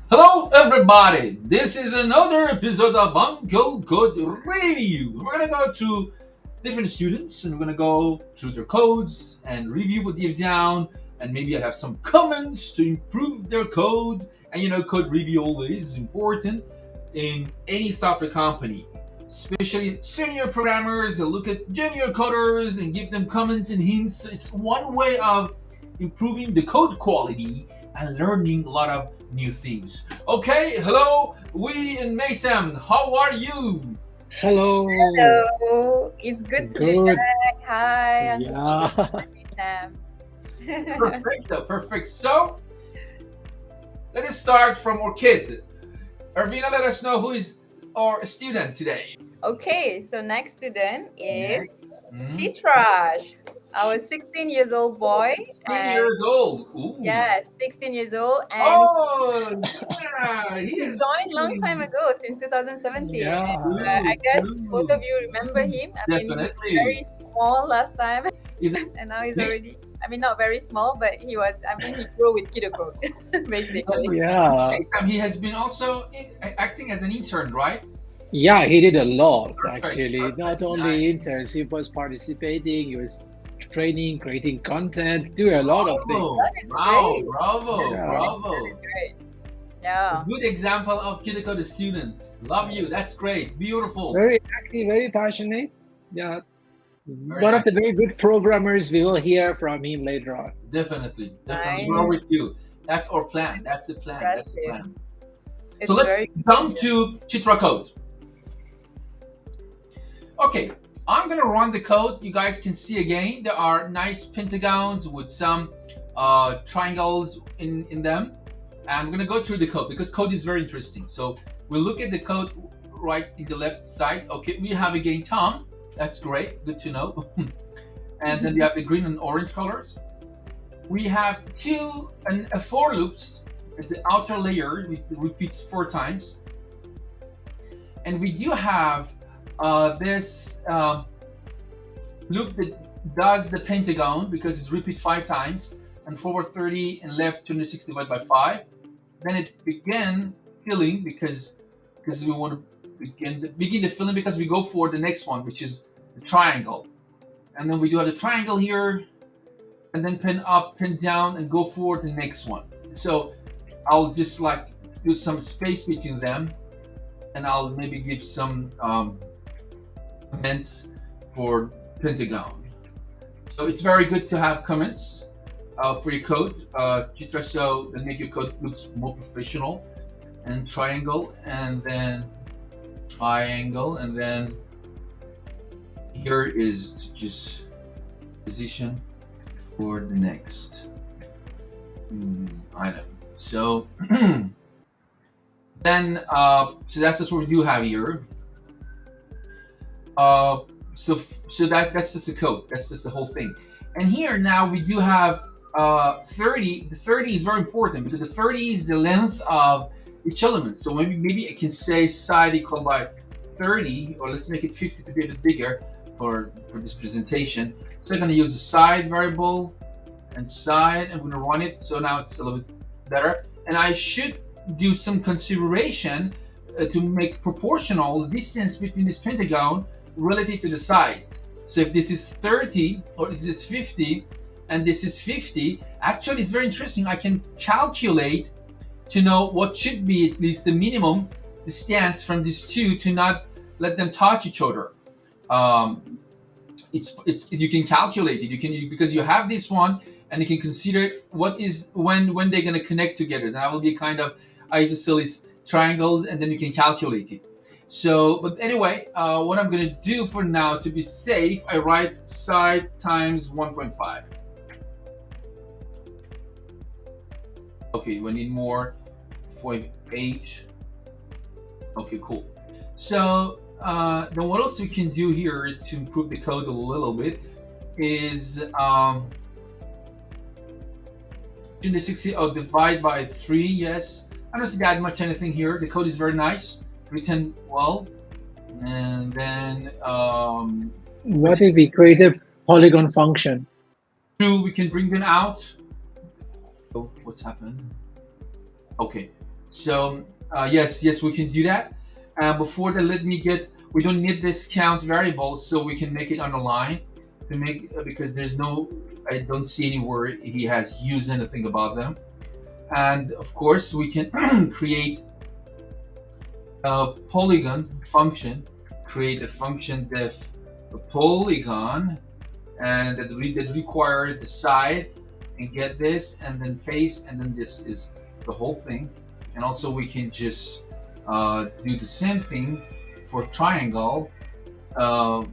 Hello, everybody. This is another episode of Uncle Code Review. We're gonna go to different students and we're gonna go through their codes and review what they've done. And maybe I have some comments to improve their code. And code review always is important in any software company, especially senior programmers that look at junior coders and give them comments and hints. It's one way of improving the code quality and learning a lot of new things. Okay, hello, we in Mason. How are you? Hello. Hello, it's good to be Good. back. Hi, Uncle Peter. Yeah. Hi, Sam. Perfect, perfect. So let us start from our kid. Arvina, let us know who is our student today. Okay, so next student Next. is Chitrash, our 16 years old boy, 16 and years old. Ooh. yeah, 16 years old, and Oh, yeah. He he is joined long time really ago, since 2017. Yeah. I good. guess both of Good. you remember him. I mean, he was Definitely. very small last time, Is and now he's he? already. I mean, not very small, but he was. I mean, he grew with Kidoko, basically. Yeah. Next time he has been also acting as an intern, right? Yeah, he did a lot Perfect. actually. Perfect. Not Nice. only interns, he was participating, he was training, creating content, doing a lot of things. Bravo. That is Wow. great. Bravo. Yeah. Bravo. Great. A Yeah. good example of Kidako the students. Love you. That's great. Beautiful. Very active, very passionate. Yeah. Very One of the nice. very good programmers. We will hear from him later on. Definitely. Definitely. We're Nice. with you. That's our plan. That's the plan. That's the Impressive. plan. So It's let's very good to jump hear. to Chitra code. Okay, I'm gonna run the code. You guys can see again. There are nice pentagons with some triangles in them. And we're gonna go through the code because code is very interesting. So we'll look at the code right in the left side. Okay, we have again Tom. That's great. Good to know. And then we have the green and orange colors. We have two and four loops. The outer layer repeats 4 times, and we do have this loop that does the pentagon because it's repeat 5 times, and forward 30 and left 26 divided by 5. Then it begin filling because we want to begin the filling because we go for the next one, which is the triangle. And then we do have the triangle here, and then pin up, pin down, and go for the next one. So I'll just like do some space between them, and I'll maybe give some comments for pentagon. So it's very good to have comments for your code, Chitra, so that make your code looks more professional. And triangle, and then triangle, and then here is just position for the next item. So then, so that's just what we do have here. So that's just the code. That's just the whole thing. And here now we do have 30. The 30 is very important because the 30 is the length of each element. So maybe I can say side equal by 30, or let's make it 50 to be a bit bigger for this presentation. So I'm going to use a side variable and side. I'm going to run it. So now it's a little bit better. And I should do some consideration to make proportional the distance between this pentagon relative to the size. So if this is 30 or this is 50 and this is 50, actually it's very interesting. I can calculate to know what should be at least the minimum distance from these two to not let them touch each other. It's you can calculate it. You can because you have this one and you can consider what is when they're gonna connect together. So that will be kind of isosceles triangles, and then you can calculate it. So, but anyway, what I'm gonna do for now to be safe, I write side times 1.5. Okay, we need more. 0.8. Okay, cool. So then what else we can do here to improve the code a little bit is the 60 divide by 3. Yes, I don't see that much anything here. The code is very nice, written well. And then What if we create a polygon function? 2, we can bring them out. Oh, what's happened? Okay, so yes, we can do that. Before that, let me get. We don't need this count variable, so we can make it underline to make because there's no. I don't see anywhere he has used anything about them. And of course, we can create a polygon function. Create a function def a polygon, and that require the side and get this, and then paste, and then this is the whole thing. And also we can just do the same thing for triangle, uh,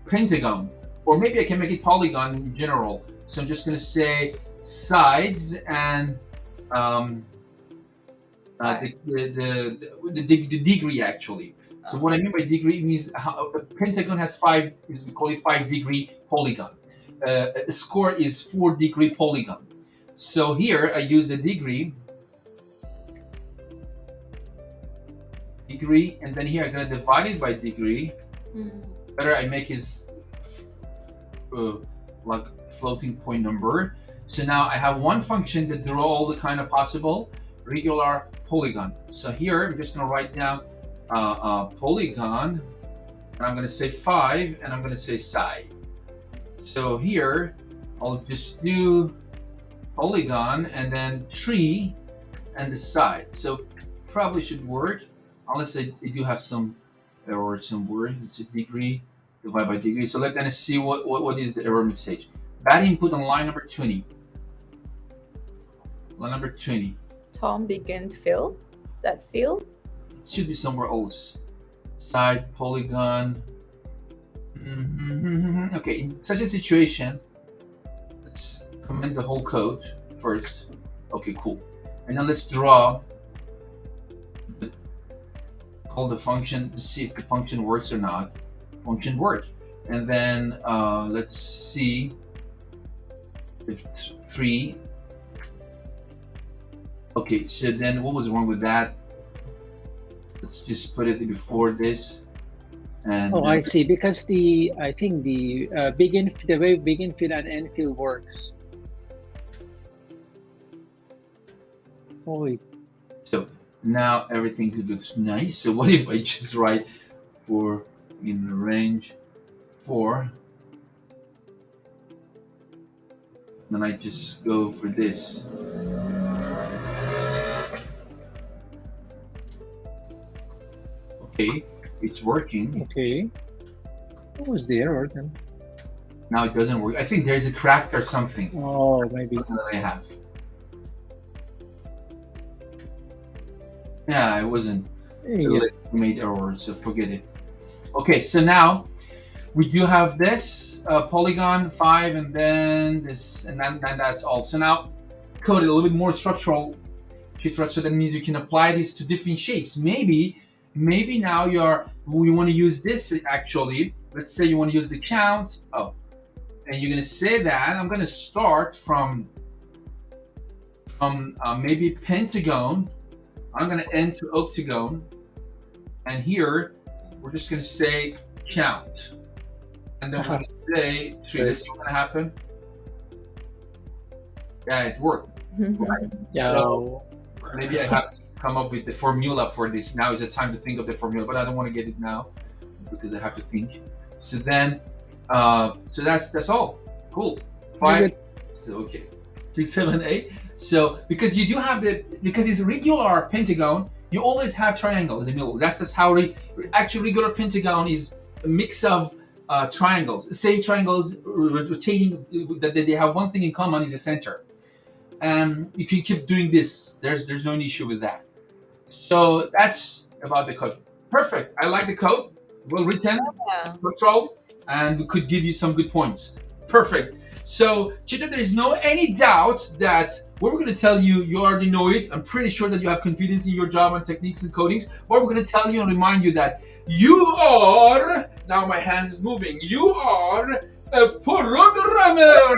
pentagon, or maybe I can make it polygon in general. So I'm just going to say sides and um, the degree actually. So what I mean by degree means how, a pentagon has five, is we call it 5-degree polygon. A square is 4-degree polygon. So here I use a degree, and then here I'm gonna divide it by degree. Better I make his like floating point number. So now I have one function that draw all the kind of possible regular polygon. So here I'm just gonna write down polygon, and I'm gonna say 5, and I'm gonna say side. So here I'll just do polygon and then 3 and the side. So probably should work, unless I do have some error somewhere. It's a degree, divide by degree. So let's see what is the error message. Bad input on line number 20. Line number 20. Tom begin fill. That fill. It should be somewhere else. Side polygon. Okay, in such a situation, let's comment the whole code first. Okay, cool. And now let's draw. Call the function to see if the function works or not. Function work, and then let's see if it's 3. Okay, so then what was wrong with that? Let's just put it before this. And I see. Because I think the way begin fill and end fill works. Holy. So now everything looks nice. So what if I just write for in range 4? Then I just go for this. Okay, it's working. Okay. What was the error then? Now it doesn't work. I think there's a crack or something Oh, maybe. that I have. Yeah, it wasn't. Yeah. It made error, so forget it. Okay, so now we do have this polygon 5, and then this, and then that's all. So now code it a little bit more structural. So that means you can apply this to different shapes. Maybe now we want to use this actually. Let's say you want to use the count. And you're gonna say that I'm gonna start from maybe pentagon. I'm gonna end to octagon, and here we're just gonna say count, and then we're gonna say 3. Let's see what's gonna happen. Yeah, it worked. Right. Yeah. So maybe I have to come up with the formula for this. Now is the time to think of the formula, but I don't want to get it now because I have to think. So then, so that's all. Cool. 5. So okay. 6, 7, 8. So because you do have because it's regular pentagon, you always have triangle in the middle. That's just how actually regular pentagon is a mix of triangles. Same triangles rotating. That they have one thing in common is the center. And you can keep doing this. There's no issue with that. So that's about the code. Perfect. I like the code. Well written, structural, and could give you some good points. Perfect. So Chitra, there is no any doubt that what we're going to tell you, you already know it. I'm pretty sure that you have confidence in your job and techniques and codings. But we're going to tell you and remind you that you are, now my hands is moving, you are a programmer.